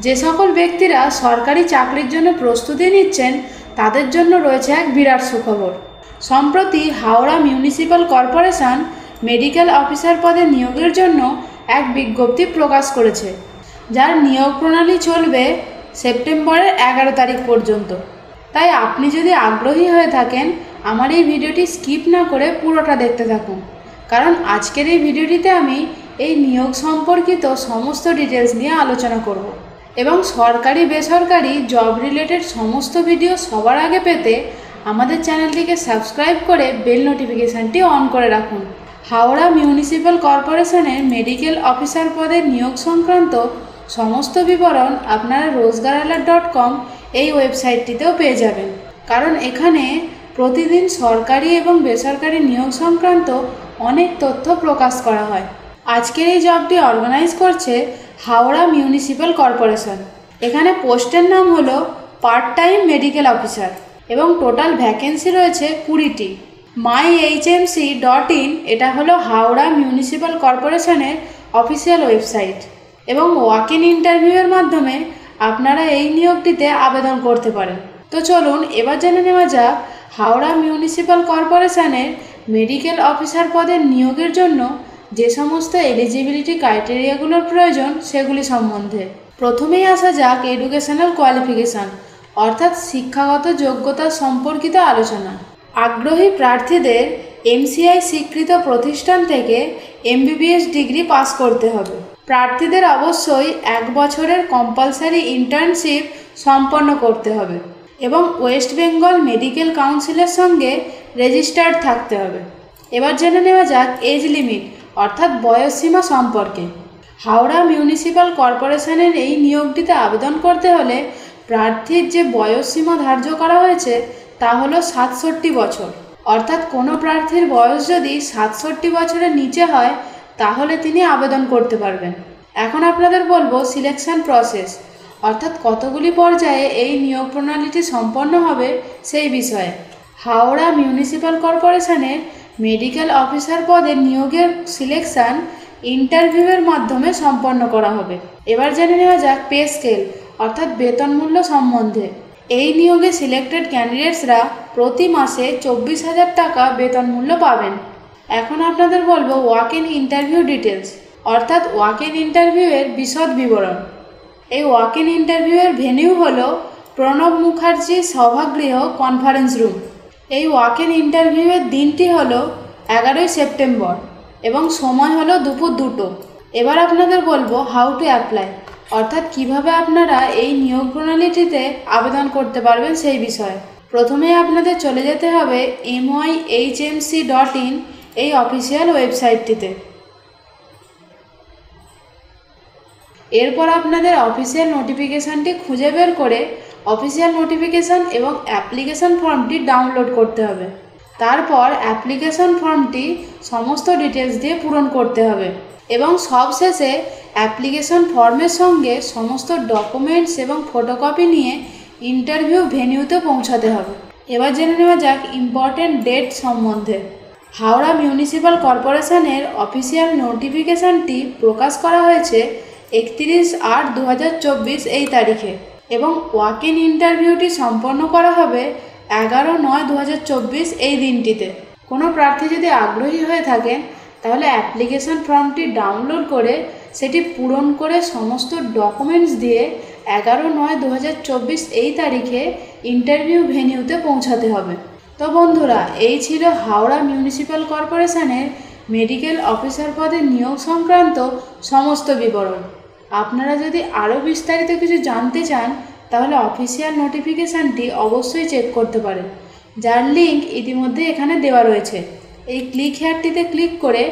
যে সকল ব্যক্তিরা সরকারি চাকরির জন্য প্রস্তুতি নিচ্ছেন তাদের জন্য রয়েছে এক বিরাট সুখবর। সম্প্রতি Howrah municipal corporation medical officer পদে নিয়োগের জন্য এক বিজ্ঞপ্তি প্রকাশ করেছে, যার নিয়োগ প্রণালী চলবে সেপ্টেম্বরের 11 তারিখ পর্যন্ত। তাই আপনি যদি আগ্রহী হয়ে থাকেন, আমার এই ভিডিওটি স্কিপ না করে পুরোটা দেখতে থাকুন, কারণ আজকের এই ভিডিওটিতে আমি এই নিয়োগ সম্পর্কিত সমস্ত ডিটেলস নিয়ে আলোচনা করব এবং সরকারি বেসরকারি জব রিলেটেড সমস্ত ভিডিও সবার আগে পেতে আমাদের চ্যানেলটিকে সাবস্ক্রাইব করে বেল নোটিফিকেশানটি অন করে রাখুন। হাওড়া মিউনিসিপ্যাল কর্পোরেশনের মেডিকেল অফিসার পদে নিয়োগ সংক্রান্ত সমস্ত বিবরণ আপনারা rozgaral.com এই ওয়েবসাইটটিতেও পেয়ে যাবেন, কারণ এখানে প্রতিদিন সরকারি এবং বেসরকারি নিয়োগ সংক্রান্ত অনেক তথ্য প্রকাশ করা হয়। আজকের এই জবটি অর্গানাইজ করছে হাওড়া মিউনিসিপ্যাল কর্পোরেশন। এখানে পোস্টের নাম হলো পার্ট টাইম মেডিকেল অফিসার এবং টোটাল ভ্যাকেন্সি রয়েছে 20টি। myhmc.in এটা হলো হাওড়া মিউনিসিপ্যাল কর্পোরেশনের অফিসিয়াল ওয়েবসাইট এবং ওয়াক ইন ইন্টারভিউয়ের মাধ্যমে আপনারা এই নিয়োগটিতে আবেদন করতে পারেন। তো চলুন এবার জেনে নেওয়া যাক হাওড়া মিউনিসিপ্যাল কর্পোরেশনের মেডিকেল অফিসার পদের নিয়োগের জন্য যে সমস্ত এলিজিবিলিটি ক্রাইটেরিয়াগুলোর প্রয়োজন সেগুলি সম্বন্ধে। প্রথমেই আসা যাক এডুকেশনাল কোয়ালিফিকেশান অর্থাৎ শিক্ষাগত যোগ্যতা সম্পর্কিত আলোচনা। আগ্রহী প্রার্থীদের MCI স্বীকৃত প্রতিষ্ঠান থেকে MBBS ডিগ্রি পাস করতে হবে। প্রার্থীদের অবশ্যই 1 বছরের কম্পালসারি ইন্টার্নশিপ সম্পন্ন করতে হবে এবং ওয়েস্ট বেঙ্গল মেডিকেল কাউন্সিলের সঙ্গে রেজিস্টার্ড থাকতে হবে। এবার জেনে নেওয়া যাক এজ লিমিট অর্থাৎ বয়সসীমা সম্পর্কে। হাওড়া মিউনিসিপ্যাল কর্পোরেশনের এই নিয়োগটিতে আবেদন করতে হলে প্রার্থীর যে বয়সসীমা ধার্য করা হয়েছে তা হলো 67 বছর। অর্থাৎ কোনো প্রার্থীর বয়স যদি 67 বছরের নিচে হয় তাহলে তিনি আবেদন করতে পারবেন। এখন আপনাদের বলবো সিলেকশন প্রসেস অর্থাৎ কতগুলি পর্যায়ে এই নিয়োগ প্রণালীটি সম্পন্ন হবে সেই বিষয়ে। হাওড়া মিউনিসিপ্যাল কর্পোরেশনের মেডিকেল অফিসার পদে নিয়োগের সিলেকশন ইন্টারভিউয়ের মাধ্যমে সম্পন্ন করা হবে। এবার জেনে নেওয়া যাক পে স্কেল অর্থাৎ বেতন মূল্য সম্বন্ধে। এই নিয়োগে সিলেক্টেড ক্যান্ডিডেটসরা প্রতি মাসে 24,000 টাকা বেতন মূল্য পাবেন। এখন আপনাদের বলবো ওয়াক ইন ইন্টারভিউ ডিটেলস অর্থাৎ ওয়াক ইন ইন্টারভিউয়ের বিশদ বিবরণ। এই ওয়াক ইন ইন্টারভিউয়ের ভেন্যু হলো প্রণব মুখার্জি সভাগৃহ কনফারেন্স রুম। এই ওয়াক ইন ইন্টারভিউয়ের দিনটি হলো 11 সেপ্টেম্বর এবং সময় হলো দুপুর 2টো। এবার আপনাদের বলবো হাউ টু অ্যাপ্লাই অর্থাৎ কিভাবে আপনারা এই নিয়োগ প্রণালীটিতে আবেদন করতে পারবেন সেই বিষয়ে। প্রথমে আপনাদের চলে যেতে হবে myhmc.in এই অফিসিয়াল ওয়েবসাইটটিতে। এরপর আপনাদের অফিসিয়াল নোটিফিকেশানটি খুঁজে বের করে অফিসিয়াল নোটিফিকেশান এবং অ্যাপ্লিকেশন ফর্মটি ডাউনলোড করতে হবে। তারপর অ্যাপ্লিকেশন ফর্মটি সমস্ত ডিটেলস দিয়ে পূরণ করতে হবে এবং সবশেষে অ্যাপ্লিকেশন ফর্মের সঙ্গে সমস্ত ডকুমেন্টস এবং ফটোকপি নিয়ে ইন্টারভিউ ভেন্যুতে পৌঁছাতে হবে। এবার জেনে নেওয়া যাক ইম্পর্টেন্ট ডেট সম্বন্ধে। হাওড়া মিউনিসিপ্যাল কর্পোরেশনের অফিসিয়াল নোটিফিকেশানটি প্রকাশ করা হয়েছে 31/8/2024 এই তারিখে এবং ওয়াক ইন ইন্টারভিউটি সম্পন্ন করা হবে 11/9/2024 এই দিনটিতে। কোনো প্রার্থী যদি আগ্রহী হয়ে থাকেন তাহলে অ্যাপ্লিকেশন ফর্মটি ডাউনলোড করে সেটি পূরণ করে সমস্ত ডকুমেন্টস দিয়ে 11/9/2024 এই তারিখে ইন্টারভিউ ভেন্যুতে পৌঁছাতে হবে। তো বন্ধুরা, এই ছিল হাওড়া মিউনিসিপ্যাল কর্পোরেশনের মেডিকেল অফিসার পদে নিয়োগ সংক্রান্ত সমস্ত বিবরণ। আপনারা যদি আরও বিস্তারিত কিছু জানতে চান তাহলে অফিসিয়াল নোটিফিকেশানটি অবশ্যই চেক করতে পারেন, যার লিঙ্ক ইতিমধ্যে এখানে দেওয়া রয়েছে। এই ক্লিক হেয়ারটিতে ক্লিক করে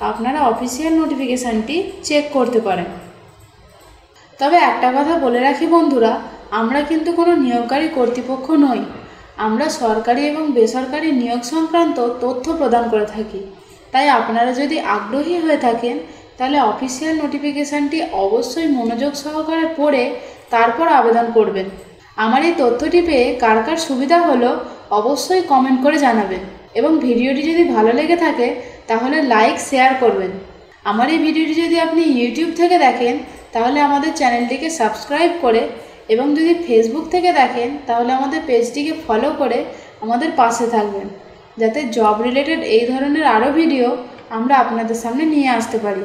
আপনারা অফিসিয়াল নোটিফিকেশানটি চেক করতে পারেন। তবে একটা কথা বলে রাখি বন্ধুরা, আমরা কিন্তু কোনো নিয়োগকারী কর্তৃপক্ষ নই। আমরা সরকারি এবং বেসরকারি নিয়োগ সংক্রান্ত তথ্য প্রদান করে থাকি। তাই আপনারা যদি আগ্রহী হয়ে থাকেন তাহলে অফিসিয়াল নোটিফিকেশানটি অবশ্যই মনোযোগ সহকারে পড়ে তারপর আবেদন করবেন। আমার এই তথ্যটি পেয়ে কার কার সুবিধা হলো অবশ্যই কমেন্ট করে জানাবেন এবং ভিডিওটি যদি ভালো লেগে থাকে তাহলে লাইক শেয়ার করবেন। আমার এই ভিডিওটি যদি আপনি ইউটিউব থেকে দেখেন তাহলে আমাদের চ্যানেলটিকে সাবস্ক্রাইব করে এবং যদি ফেসবুক থেকে দেখেন তাহলে আমাদের পেজটিকে ফলো করে আমাদের পাশে থাকবেন, যাতে জব রিলেটেড এই ধরনের আরও ভিডিও আমরা আপনাদের সামনে নিয়ে আসতে পারি।